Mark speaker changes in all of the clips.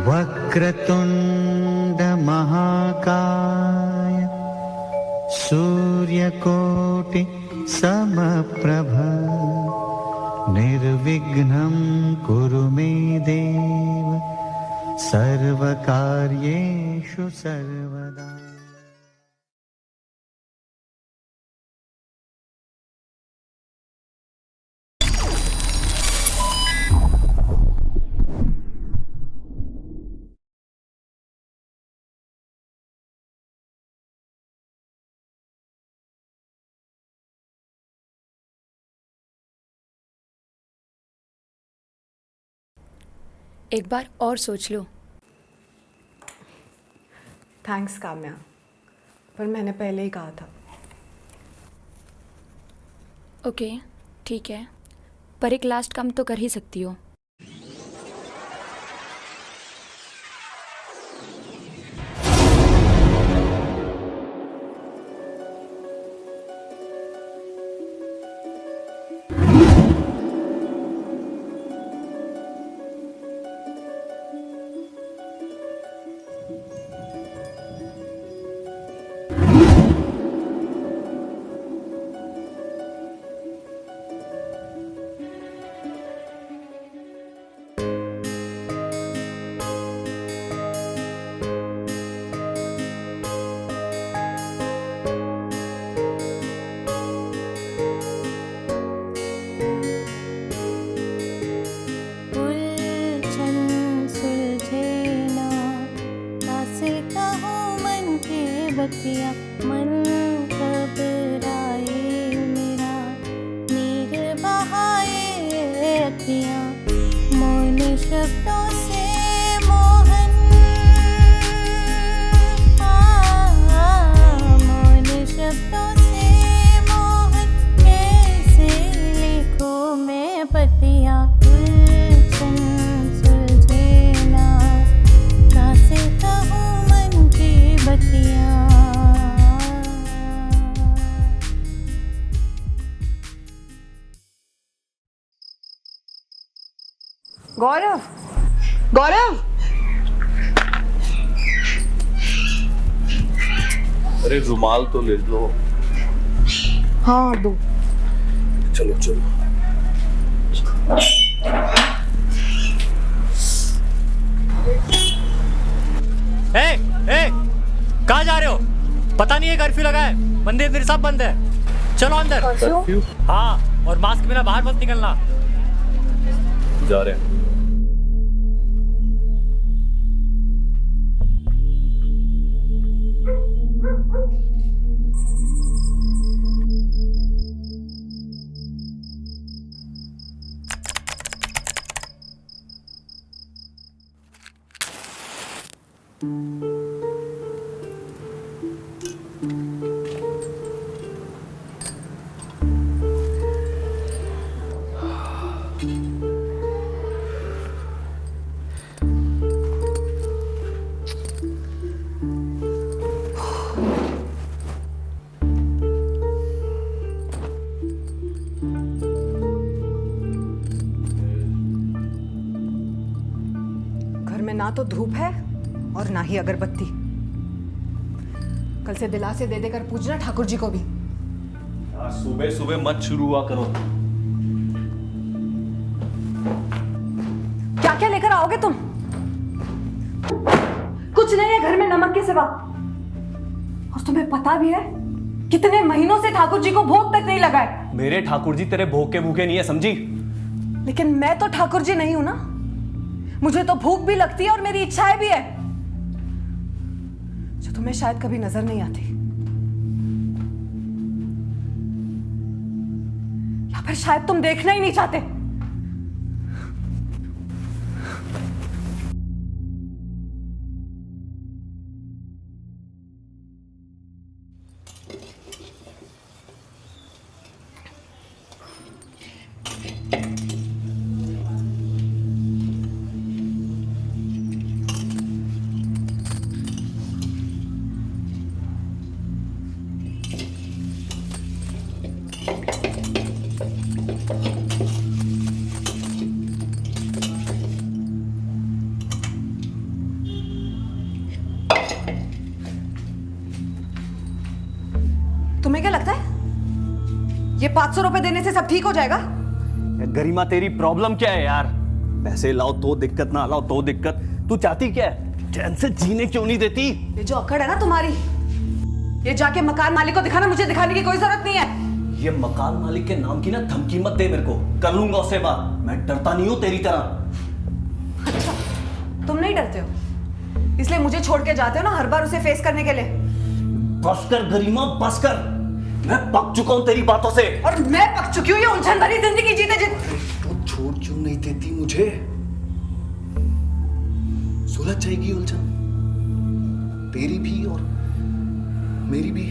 Speaker 1: वक्रतुंड महाकाय सूर्यकोटि समप्रभ निर्विघ्नं कुरु मे देव सर्वकार्येषु सर्वदा।
Speaker 2: एक बार और सोच लो।
Speaker 3: थैंक्स काम्या, पर मैंने पहले ही कहा था।
Speaker 2: ओके ठीक है, पर एक लास्ट काम तो कर ही सकती हो।
Speaker 4: बतिया मन घबराए मेरा, नीर बहाए अखियाँ मौन शब्दों से मोहन, मौन शब्दों से मोहन, कैसे लिखूं मैं पतिया। सुलझे ना कैसे कहूँ मन की बतिया।
Speaker 3: गौरव, गौरव!
Speaker 5: अरे रुमाल तो ले लो।
Speaker 3: हाँ दो।
Speaker 5: चलो चलो।
Speaker 6: कहाँ जा रहे हो? पता नहीं है कर्फ्यू लगा है, मंदिर सब बंद है। चलो अंदर।
Speaker 5: कर्फ्यू?
Speaker 6: हाँ, और मास्क बिना बाहर मत निकलना।
Speaker 5: जा रहे हैं।
Speaker 3: ना तो धूप है और ना ही अगरबत्ती। कल से दिलासे दे देकर पूछना ठाकुर जी को भी।
Speaker 5: सुबह सुबह मत शुरू हुआ करो।
Speaker 3: क्या क्या लेकर आओगे तुम? कुछ नहीं है घर में नमक के सिवा। और तुम्हें पता भी है कितने महीनों से ठाकुर जी को भोग तक नहीं लगाए।
Speaker 7: मेरे ठाकुर जी तेरे भोग के भूखे नहीं है, समझी?
Speaker 3: लेकिन मैं तो ठाकुर जी नहीं हूं ना। मुझे तो भूख भी लगती है और मेरी इच्छाएं भी है, जो तुम्हें शायद कभी नजर नहीं आती, या फिर शायद तुम देखना ही नहीं चाहते। 500 रुपए देने से सब ठीक हो जाएगा?
Speaker 7: गरिमा तेरी प्रॉब्लम क्या है यार? पैसे लाओ तो दिक्कत, ना लाओ तो दिक्कत। तू चाहती क्या है? चैन से जीने क्यों नहीं देती?
Speaker 3: ये जो अकड़ है ना तुम्हारी, ये जाके मकान मालिक को दिखाना, मुझे दिखाने की कोई जरूरत नहीं है।
Speaker 7: ये मकान मालिक के नाम की ना धमकी मत दे मेरे को, कर लूंगा उससे बात। मैं डरता नहीं हूं तेरी तरह।
Speaker 3: अच्छा, तुम नहीं डरते हो, इसलिए मुझे छोड़ के जाते हो ना हर बार उसे फेस करने के लिए।
Speaker 7: बस कर गरिमा, बस कर। मैं पक चुका हूं तेरी बातों से।
Speaker 3: और मैं पक चुकी हूँ ये उलझन भरी जिंदगी जीते जीते।
Speaker 7: तू छोड़ क्यों नहीं देती मुझे? सुलझ जाएगी उलझन, तेरी भी और मेरी भी।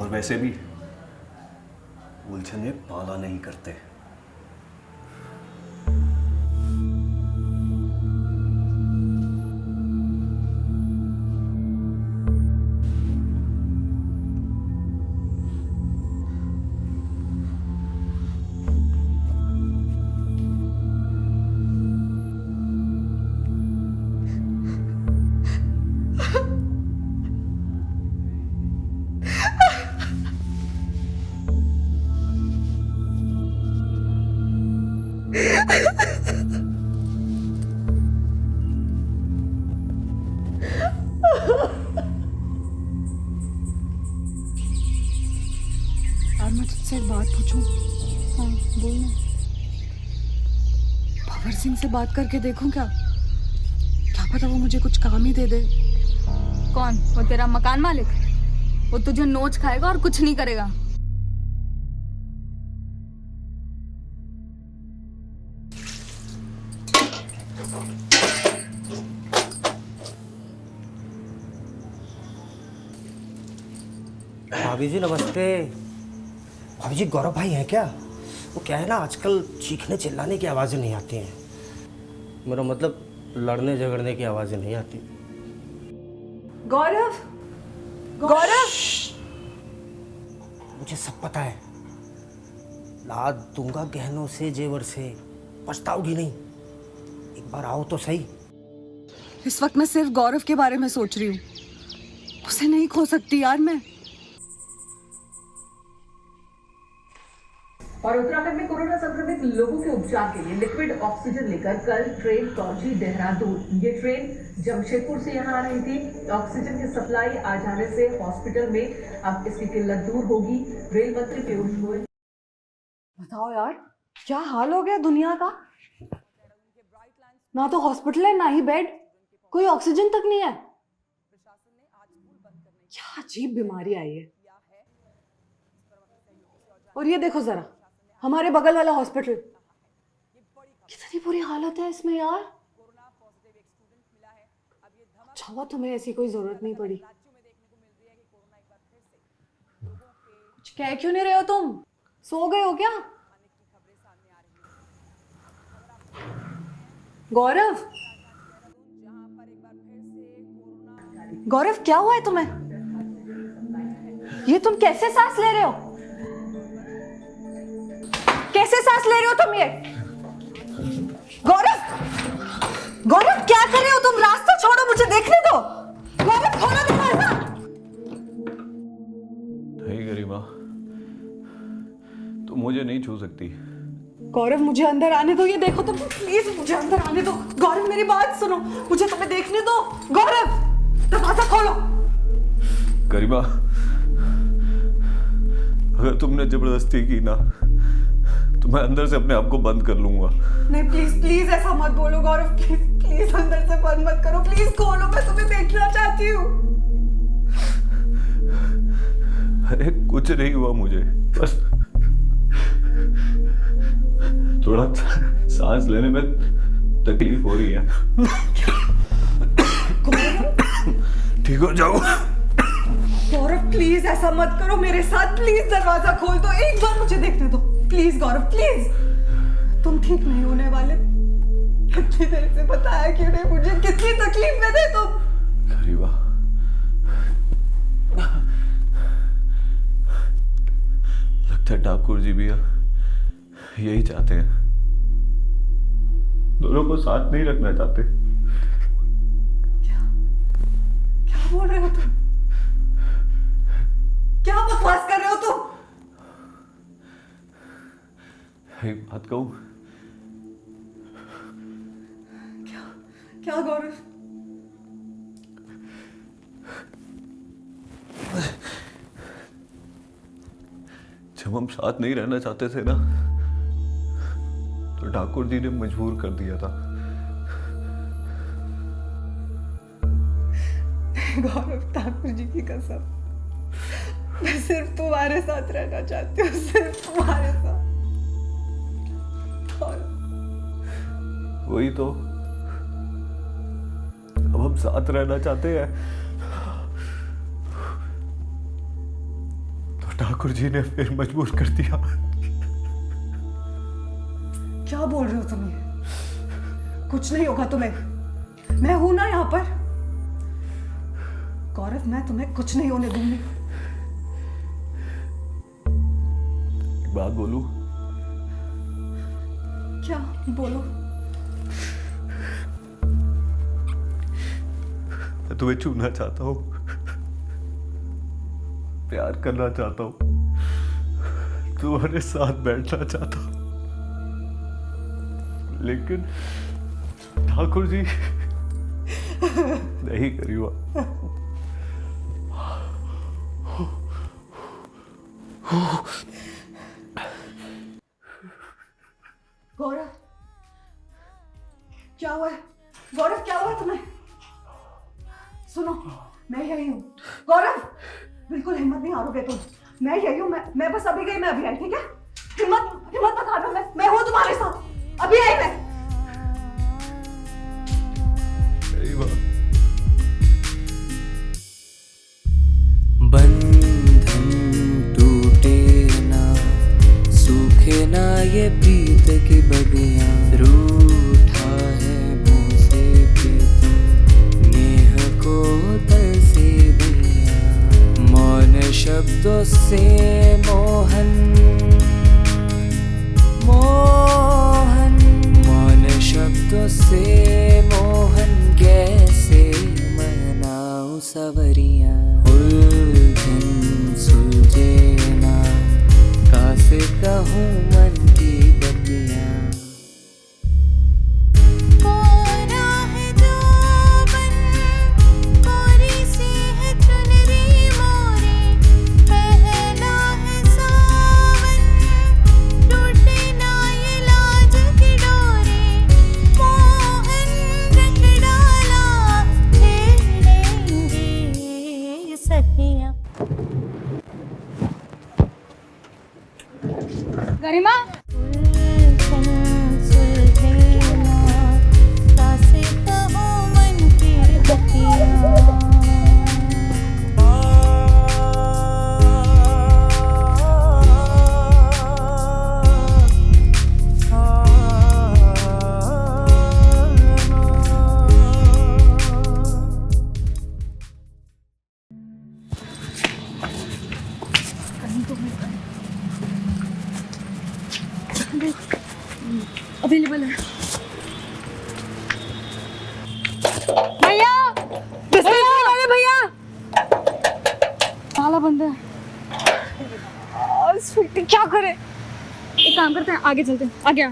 Speaker 7: और वैसे भी उलझने पाला नहीं करते।
Speaker 3: यार मैं तुझसे एक बात पूछूं? हाँ बोलना। भंवर सिंह से बात करके देखूं क्या? क्या पता वो मुझे कुछ काम ही दे दे।
Speaker 2: कौन? वो तेरा मकान मालिक? वो तुझे नोच खाएगा और कुछ नहीं करेगा।
Speaker 8: भाभी जी नमस्ते। भाभी जी गौरव भाई हैं क्या? वो क्या है ना, आजकल चीखने चिल्लाने की आवाज़ें नहीं आती हैं। मेरा मतलब लड़ने झगड़ने की आवाज़ें नहीं आती।
Speaker 3: गौरव, गौरव,
Speaker 8: मुझे सब पता है। लाद दूंगा गहनों से जेवर से, पछताओगी नहीं। एक बार आओ तो सही।
Speaker 3: इस वक्त मैं सिर्फ गौरव के बारे में सोच रही हूँ। उसे नहीं खो सकती यार मैं।
Speaker 9: और उत्तराखंड में कोरोना संक्रमित लोगों के उपचार के लिए लिक्विड ऑक्सीजन लेकर कल ट्रेन पहुंची देहरादून। ये ट्रेन जमशेदपुर से यहाँ आ रही थी। ऑक्सीजन की सप्लाई आ जाने से हॉस्पिटल में अब इसकी किल्लत दूर होगी। रेल मंत्री पीयूष गोयल।
Speaker 3: बताओ यार, क्या हाल हो गया दुनिया का। ना तो हॉस्पिटल है, ना ही बेड, कोई ऑक्सीजन तक नहीं है। क्या अजीब बीमारी आई है। और ये देखो जरा, हमारे बगल वाला हॉस्पिटल, कितनी बुरी हालत है इसमें यार। अच्छा हुआ तुम्हें ऐसी कोई जरूरत नहीं पड़ी। कुछ कह क्यों नहीं रहे हो तुम? सो गए हो क्या? गौरव, गौरव क्या हुआ है तुम्हें? ये तुम कैसे सांस ले रहे हो? कैसे सांस ले रहे हो तुम ये? गौरव, गौरव क्या कर रहे हो तुम? रास्ता छोड़ो, मुझे देखने दो। गौरव खोलो दरवाजा।
Speaker 5: नहीं गरिमा, तुम मुझे नहीं छू सकती।
Speaker 3: गौरव मुझे अंदर आने दो। ये देखो तुम, प्लीज मुझे अंदर आने दो। गौरव मेरी बात सुनो, मुझे तुम्हें देखने दो। गौरव दरवाजा खोलो।
Speaker 5: गरिमा, अगर तुमने जबरदस्ती की ना तो मैं अंदर से अपने आप को बंद कर लूंगा।
Speaker 3: नहीं प्लीज प्लीज ऐसा मत बोलो गौरव, प्लीज प्लीज अंदर से बंद मत करो। प्लीज खोलो, मैं तुम्हें देखना चाहती हूँ।
Speaker 5: अरे कुछ नहीं हुआ मुझे, बस थोड़ा सांस लेने में तकलीफ हो रही है। ठीक हो जाओ।
Speaker 3: गौरव प्लीज ऐसा मत करो मेरे साथ। प्लीज दरवाजा खोल दो, एक बार मुझे देखने दो। Please Gaurav please. तुम ठीक नहीं होने वाले। कितनी देर से बताया क्यों नहीं मुझे? कितनी तकलीफ में थे तुम।
Speaker 5: गरिमा, लगता है ठाकुर जी भी यही चाहते हैं, दोनों को साथ नहीं रखना चाहते।
Speaker 3: बोल रहे हो तुम? क्या बकवास कर रहे हो तुम?
Speaker 5: एक बात कहूं,
Speaker 3: क्या गौरव?
Speaker 5: जब हम साथ नहीं रहना चाहते थे ना, तो ठाकुर जी ने मजबूर कर दिया था।
Speaker 3: गौरव, ठाकुर जी की कसम, मैं सिर्फ तुम्हारे साथ रहना चाहती हूँ, सिर्फ तुम्हारे साथ।
Speaker 5: वही तो, अब हम साथ रहना चाहते हैं तो ठाकुर जी ने फिर मजबूर कर दिया।
Speaker 3: क्या बोल रहे हो तुम? ये कुछ नहीं होगा तुम्हें, मैं हूं ना यहाँ पर। गौरव, मैं तुम्हें कुछ नहीं होने दूंगी।
Speaker 5: एक बात बोलूं?
Speaker 3: क्या? बोलो।
Speaker 5: मैं तुम्हें छूना चाहता हूं, प्यार करना चाहता हूं, तुम्हारे साथ बैठना चाहता हूं, लेकिन ठाकुर जी नहीं करूँगा।
Speaker 3: गौरव, क्या हुआ है? गौरव, क्या हुआ तुम्हें? सुनो, मैं यही हूँ। गौरव, बिल्कुल हिम्मत नहीं हारोगे तुम। मैं यही हूँ। मैं बस अभी गई, मैं अभी आई, ठीक है? हिम्मत मत हारो, मैं हूँ तुम्हारे साथ। अभी आई मैं।
Speaker 5: सही बात।
Speaker 10: बंधन टूटे ना, सूखे ना ये प्रीत की बगियां, रूठा है मुँह से प्रीतम, नेह को तरसे दुनिया, मौन शब्दों से मोहन, मोहन, मौन शब्दों से मोहन, कैसे मनाऊं सवरियां, उलझन सुलझे ना, कासे कहूँ मन की बतियां।
Speaker 4: कोरा है जो बन, कोरी सी है चुनरी मोरे, पहला है सावन, टूटे ना ये लाज की डोरे, मोहन रंग डाला, खेलेंगे सखियां।
Speaker 2: गरिमा,
Speaker 4: उलझन सुलझे ना, कासे कहूँ मन की बतियां।
Speaker 2: अवेलेबल है। भैया, भैया, ताला बंद है। स्वीटी, क्या करे? एक काम करते हैं, आगे चलते हैं। आगे आ।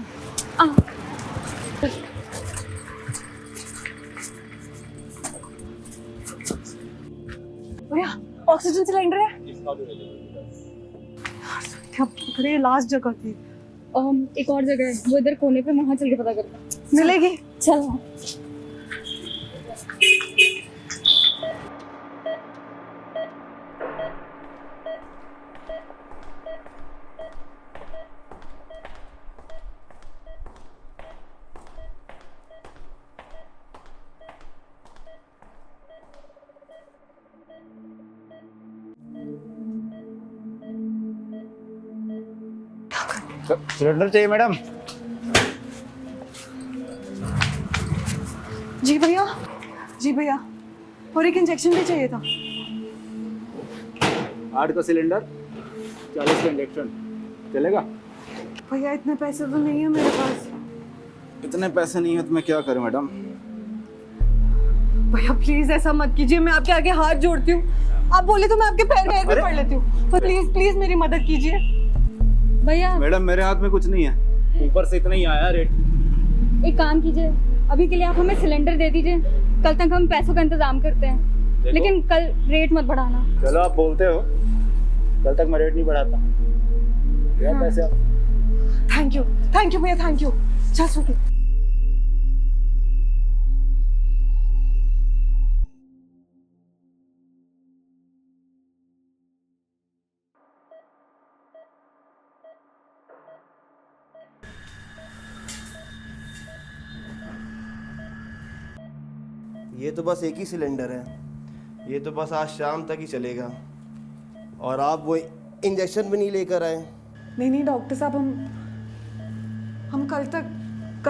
Speaker 2: भैया, ऑक्सीजन सिलेंडर है?
Speaker 3: क्या पकड़े? लास्ट जगह थी।
Speaker 2: एक और जगह है, वो इधर कोने पे, वहां चल के पता करते हैं।
Speaker 3: मिलेगी?
Speaker 2: चलो।
Speaker 11: सिलेंडर चाहिए मैडम?
Speaker 3: जी भैया, जी भैया, और एक इंजेक्शन भी चाहिए था।
Speaker 11: 8 का सिलेंडर, 40 का इंजेक्शन चलेगा?
Speaker 3: भैया, इतने पैसे तो नहीं है मेरे पास।
Speaker 11: इतने पैसे नहीं है तो मैं क्या करूं मैडम?
Speaker 3: भैया प्लीज ऐसा मत कीजिए, मैं आपके आगे हाथ जोड़ती हूँ। आप बोले तो मैं आपके पैर में भी पड़ लेती हूँ, पर प्लीज प्लीज मेरी मदद कीजिए।
Speaker 2: भैया
Speaker 11: मैडम मेरे हाथ में कुछ नहीं है, ऊपर से इतना ही आया रेट।
Speaker 2: एक काम कीजिए, अभी के लिए आप हमें सिलेंडर दे दीजिए, कल तक हम पैसों का इंतजाम करते हैं, लेकिन कल रेट मत बढ़ाना।
Speaker 11: चलो आप बोलते हो, कल तक मैं रेट नहीं बढ़ाता।
Speaker 2: हाँ।
Speaker 11: पैसे आप।
Speaker 3: थैंक यू भैया, थैंक यू। चल स्वीटी।
Speaker 8: ये तो बस एक ही सिलेंडर है, ये तो बस आज शाम तक ही चलेगा। और आप वो इंजेक्शन भी नहीं लेकर आए।
Speaker 3: नहीं डॉक्टर साहब, हम कल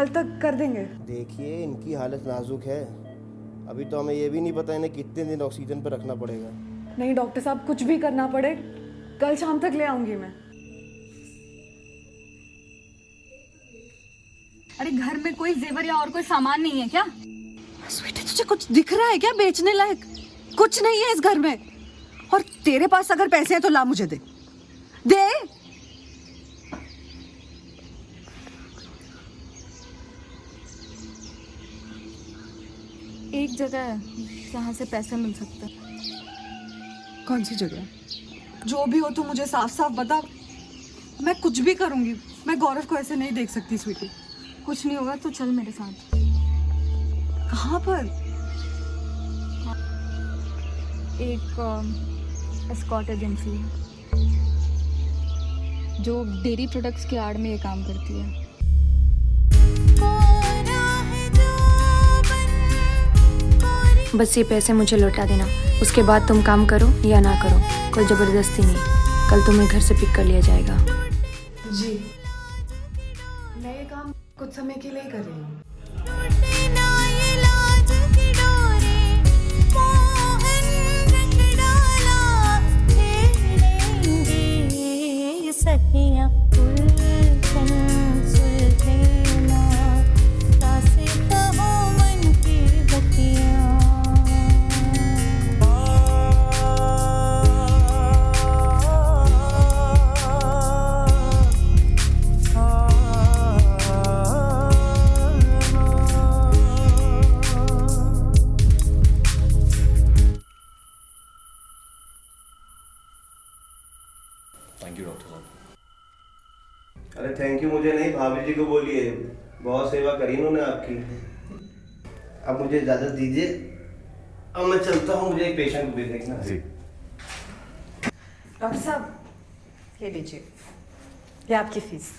Speaker 3: तक कर देंगे।
Speaker 8: देखिए इनकी हालत नाजुक है, अभी तो हमें ये भी नहीं पता इन्हें कितने दिन ऑक्सीजन पर रखना पड़ेगा।
Speaker 3: नहीं डॉक्टर साहब, कुछ भी करना पड़े कल शाम तक ले आऊंगी मैं।
Speaker 2: अरे घर में कोई जेवर या और कोई सामान नहीं है क्या?
Speaker 3: स्वीटी तुझे कुछ दिख रहा है क्या बेचने लायक? कुछ नहीं है इस घर में, और तेरे पास अगर पैसे हैं तो ला मुझे दे।
Speaker 2: एक जगह है जहाँ से पैसे मिल सकते हैं।
Speaker 3: कौन सी जगह? जो भी हो तू मुझे साफ साफ बता, मैं कुछ भी करूंगी। मैं गौरव को ऐसे नहीं देख सकती स्वीटी।
Speaker 2: कुछ नहीं होगा तो चल मेरे साथ।
Speaker 3: कहाँ पर?
Speaker 2: एक एस्कॉर्ट एजेंसी है जो डेयरी प्रोडक्ट्स की आड़ में ये काम करती है।
Speaker 12: बस ये पैसे मुझे लौटा देना, उसके बाद तुम काम करो या ना करो, कोई ज़बरदस्ती नहीं। कल तुम्हें घर से पिक कर लिया जाएगा।
Speaker 3: जी, मैं ये काम कुछ समय के लिए कर रही हूँ।
Speaker 4: सखियाँ उलझन सुलझना, सासे कहो मन की बतियाँ।
Speaker 5: थैंक यू डॉक्टर साहब।
Speaker 8: अरे थैंक यू मुझे नहीं, भाभी जी को बोलिए, बहुत सेवा करी उन्होंने आपकी। अब मुझे इजाजत दीजिए, अब मैं चलता हूँ, मुझे एक पेशेंट को भी देखना है।
Speaker 5: जी
Speaker 3: डॉक्टर साहब ये लीजिए, ये आपकी फीस।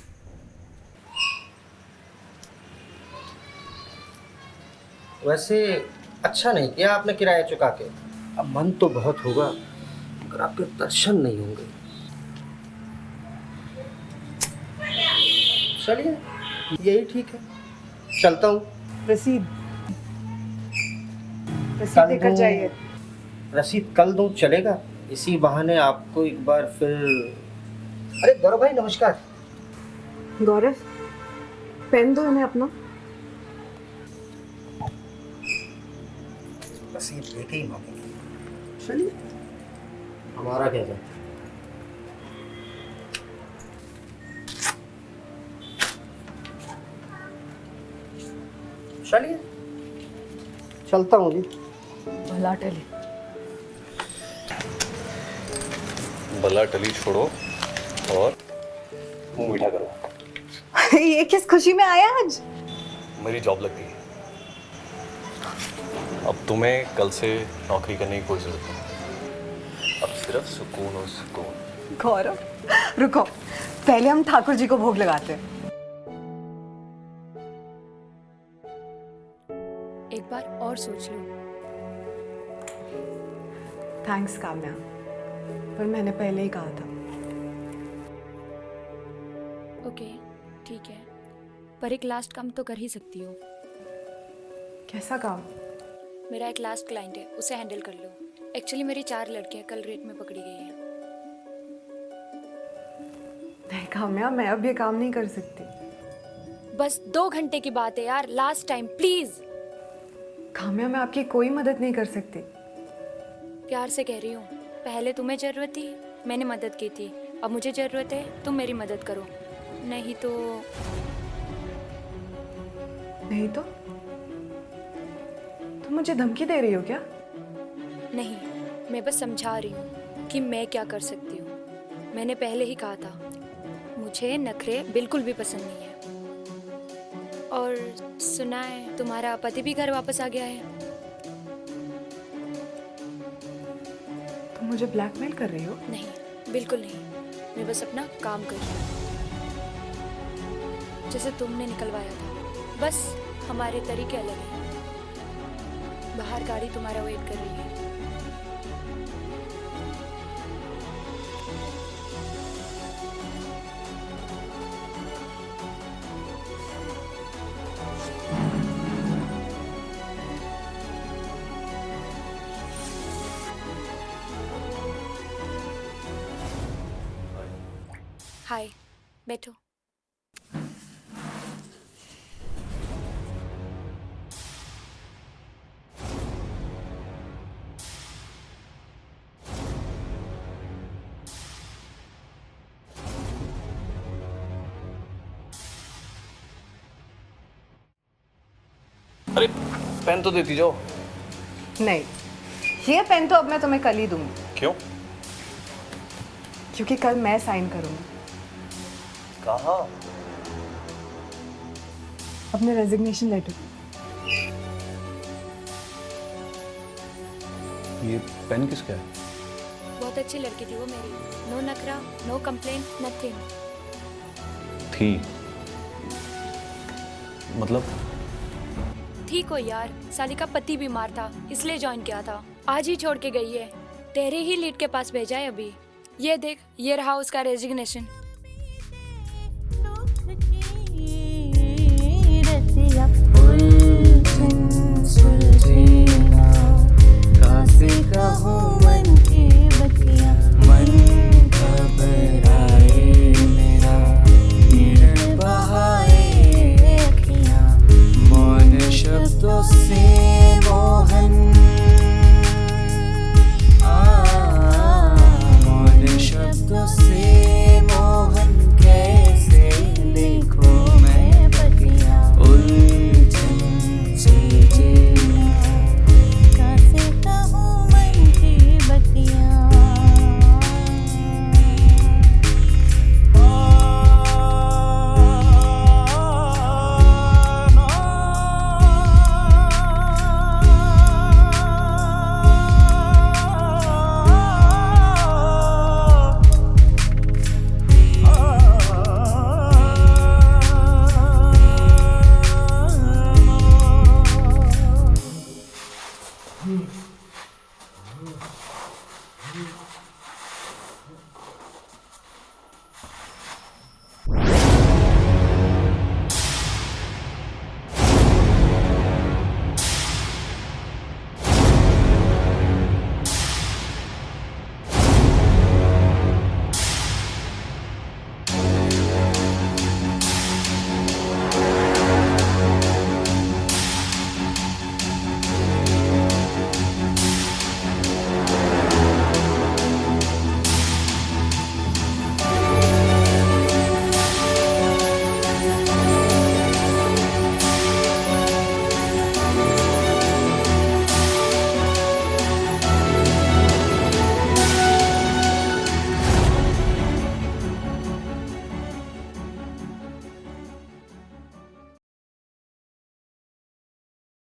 Speaker 8: वैसे अच्छा नहीं किया आपने किराया चुका के। अब मन तो बहुत होगा मगर आपके दर्शन नहीं होंगे। चलिए यही ठीक है, चलता हूँ।
Speaker 3: रसीद
Speaker 8: कल
Speaker 3: देकर
Speaker 8: दूँ?
Speaker 3: जाइए।
Speaker 8: रसीद कल दूँ चलेगा? इसी बहाने आपको एक बार फिर। अरे गौरव भाई नमस्कार।
Speaker 3: गौरव, पेन दो इन्हें अपना।
Speaker 8: रसीद लेके ही मांगेंगे। चलिए, हमारा क्या है। चलिए चलता हूँ जी।
Speaker 3: भला टली।
Speaker 5: भला टली छोड़ो और मुंह मीठा करो।
Speaker 3: ये किस खुशी में आया आज?
Speaker 5: मेरी जॉब लग गई, अब तुम्हें कल से नौकरी करने की कोई जरूरत नहीं। अब सिर्फ सुकून और सुकून।
Speaker 3: गौरव रुको, पहले हम ठाकुर जी को भोग लगाते हैं।
Speaker 12: एक बार और सोच लो।
Speaker 3: थैंक्स काम्या, पर मैंने पहले ही कहा था।
Speaker 12: ओके ठीक है, पर एक लास्ट काम तो कर ही सकती हो।
Speaker 3: कैसा काम?
Speaker 12: मेरा एक लास्ट क्लाइंट है, उसे हैंडल कर लो। एक्चुअली मेरी 4 लड़कियां कल रेट में पकड़ी गई हैं।
Speaker 3: नहीं काम्या, मैं अब ये काम नहीं कर सकती।
Speaker 12: बस 2 घंटे की बात है यार, लास्ट टाइम प्लीज।
Speaker 3: काम्या, मैं आपकी कोई मदद नहीं कर सकती।
Speaker 12: प्यार से कह रही हूँ, पहले तुम्हें ज़रूरत थी, मैंने मदद की थी, अब मुझे ज़रूरत है, तुम मेरी मदद करो। नहीं तो
Speaker 3: तुम मुझे धमकी दे रही हो क्या?
Speaker 12: नहीं, मैं बस समझा रही हूँ कि मैं क्या कर सकती हूँ। मैंने पहले ही कहा था, मुझे नखरे बिल्कुल भी पसंद नहीं है। और सुना है तुम्हारा पति भी घर वापस आ गया है।
Speaker 3: तुम मुझे ब्लैकमेल कर रही हो?
Speaker 12: नहीं, बिल्कुल नहीं, मैं बस अपना काम कर रही हूँ, जैसे तुमने निकलवाया था। बस हमारे तरीके अलग हैं। बाहर गाड़ी तुम्हारा वेट कर रही है। हाय, बैठो।
Speaker 7: अरे पेन तो देती जाओ।
Speaker 3: नहीं, ये पेन तो अब मैं तुम्हें कल ही दूंगी।
Speaker 7: क्यों?
Speaker 3: क्योंकि कल मैं साइन करूंगी।
Speaker 7: कहाँ?
Speaker 3: अपने रेजिग्नेशन लेटर।
Speaker 7: ये पेन किसका है?
Speaker 12: बहुत अच्छी लड़की थी वो मेरी। नो नखरा, नो कंप्लेन, नथिंग।
Speaker 7: थी मतलब?
Speaker 12: थी कोई यार, साली का पति बीमार था इसलिए ज्वाइन किया था। आज ही छोड़ के गई है। तेरे ही लीड के पास भेजा है अभी। ये देख, ये रहा उसका रेजिग्नेशन।
Speaker 10: सुलझे ना, कासे का हो